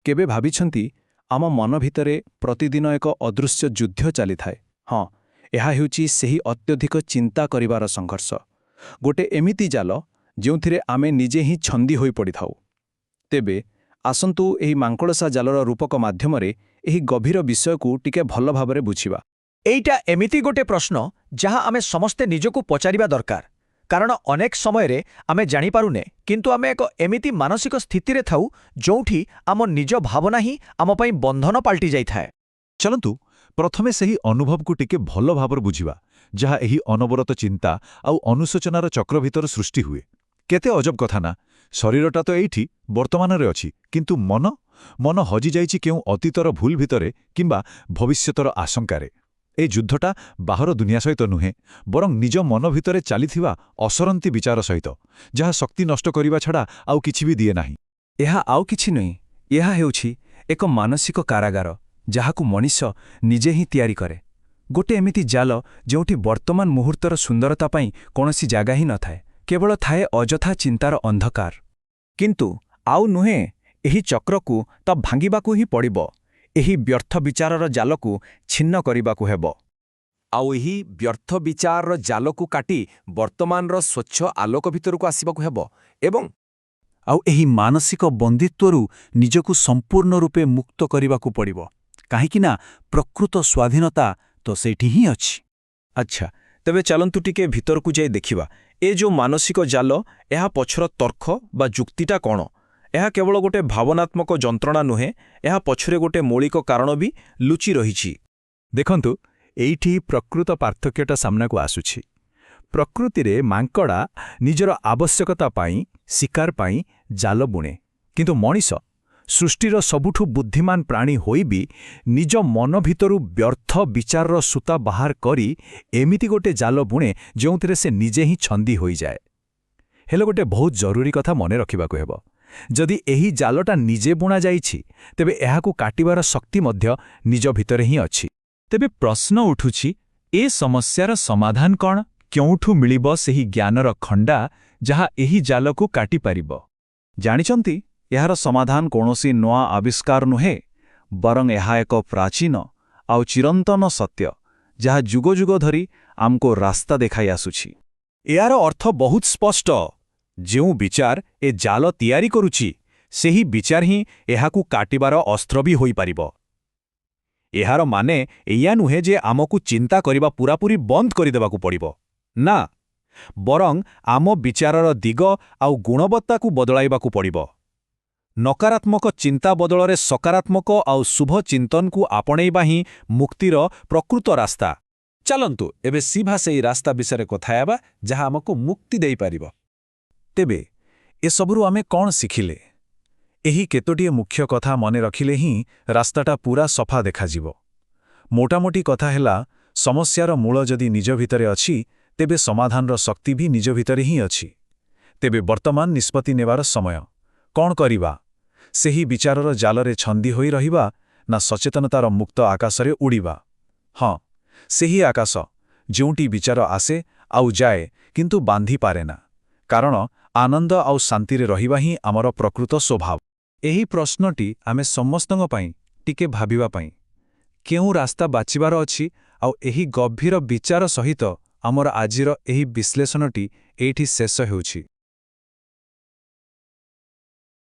केबे भाबिछंती आम मन भितरे प्रतिदिन एक अदृश्य युद्ध चली थाए। हाँ, यह हेउची सेही अत्यधिक चिंता करिवार संघर्ष। गोटे एमिति जाल जोंथिरे आमे निजे ही छंदी होई पड़ी थाउ। तेबे आसंतु एही मांकड़सा जालर रूपक माध्यमरे एही गभीर विषय को टिके भल भाबरे बुझिबा। एइटा एमिति गोटे प्रश्न जहाँ आमे समस्ते निजको पचारिबा दरकार, कारण अनेक समयरे आमे जानी पारुने, किंतु आमे एक एमिति मानसिक स्थितिरे थाउ जोंठी आम निज भावना ही आम पई बंधन पाल्टी जाई थाए। चलंतु प्रथमे सही अनुभव को टिके भल भाबर बुझिबा, जहा एही अनवरत चिंता आउ अनुशोचनार चक्र भितर सृष्टि हुए। केते अजब कथा ना, शरीरटा तो एइठी वर्तमानरे अछि, किंतु मन हजि जाइछि केउ अतीतर भूल भितरे किंबा भविष्यतर आशंकारे। ए युद्धटा बाहर दुनिया सहित नुहे, बरं निज मन भितरे चलिथिबा असरंती विचार सहित, जहा शक्ति नष्ट करिबा छडा आउ किछि भी दिए नाही। एहा आउ किछि नुई, एहा हेउछि एक मानसिक कारागार जहाकु मनीष निजे ही तैयारी करे। गोटे एमिति जाल जोंठी वर्तमान मुहूर्तर सुंदरता पई कोनोसी जागा ही न थाए, केवल थाए अजथा चिंतार अंधकार। किंतु आउ नुहे, एही चक्रकु त भांगिबाकु ही पड़िबो। एही व्यर्थ विचारर जालकु छिन्न करिबाकु हेबो। आउ एही व्यर्थ विचारर जालकु काटी वर्तमानर स्वच्छ आलोक भितरकु आसिबाकु हेबो एवं आउ एही मानसिक बंदित्वरु निजकु संपूर्ण रूपे मुक्त करिबाकु पड़िबो, काहेकिना प्रकृत स्वाधीनता तो सेठी ही अछि। अच्छा, तबे चलंतु टिके भितरकु जाई देखिबा, ए जो मानसिक जाल एहा पछर तर्क बा जुक्तिटा कोन? एहा केवल गोटे भावनात्मक जंत्रणा नुहे, एहा पछरे गोटे मौलिक कारण भी लुचि रहिछि। देखंतु एइठी प्रकृत पार्थक्यटा सामनाकु आसुछि। प्रकृतिरे मांकड़ा निजर आवश्यकता पाई शिकार पाई जाल बुणे, किंतु मनीष सृष्टिर सबुठु बुद्धिमान प्राणी होई भी निज मन भितरु व्यर्थ विचारर सूता बाहर करी एमिति गोटे जाल बुणे जोंथिरे से निजे ही छंदी होई जाए। हेले गोटे बहुत जरूरी कथा मने रखिबाकु हेबो, जदि एही जालटा निजे बुणा जाइछि तेबे एहाकु काटिबार शक्ति मध्य निज भितरे ही अछि। तेबे प्रश्न उठुछि, ए समस्यार समाधान कौन? क्योंठु मिलिबो सेही ज्ञानर खंडा जहा एही जालकु काटी पारिबो? जानिचंती, एहार समाधान कोनोसी नवा आविष्कार नुहे, बरं एहा एक प्राचीन आउ चिरंतन सत्य जहा जुग जुग धरी आमको रास्ता देखाई आसुछि। यार अर्थ बहुत स्पष्ट। जेउ विचार ए जाल तैयारी करुछि, सेही विचार ही एहाकु काटिबार अस्त्र भी होई पारिबो। एहार माने एया नुहे जे आमकु चिंता करिबा पूरापूरी बंद करिदेबाकु पड़िबो ना, बरं आम विचारर दिग आउ गुणवत्ताकु बदलाइबाकु पड़िबो। नकारात्मक चिंता बदलरे सकारात्मक आउ शुभ चिंतन को आपणेइबा ही मुक्तिर प्रकृत रास्ता। चलंतु एबे सीभा सेही रास्ता विषय कथा हेबा जहा आमको मुक्ति देई पारिबो। तेबे ए सबरु आमे कौन सिखिले? एही केतोटिए मुख्य कथा मने रखिले ही रास्ताटा पूरा सफा देखाजिबो। मोटामोटी कथा हेला, समस्यार मूल जदि निज भितरे अछि तेबे समाधानर शक्ति भी निज भितरे ही अछि। तेबे वर्तमान निष्पत्ति नेबार समय कौन करिबा? सेही विचारर जालरे छंदी होई रहिबा ना सचेतनतार मुक्त आकाशरे उड़िबा? हाँ, सेही आकाश जोंटी विचार आसे आउ जाए किंतु बांधी पारे ना, कारण आनंद आउ शांतिरे रहिबा ही आमर प्रकृत स्वभाव। एही प्रश्नटी आमे समस्तंग पई टिके भाबिबा पई केउ रास्ता बाचिबार अछि, आउ एही गभीर विचार सहित आमर आजिर एही विश्लेषणटी एठी शेष हेउछि।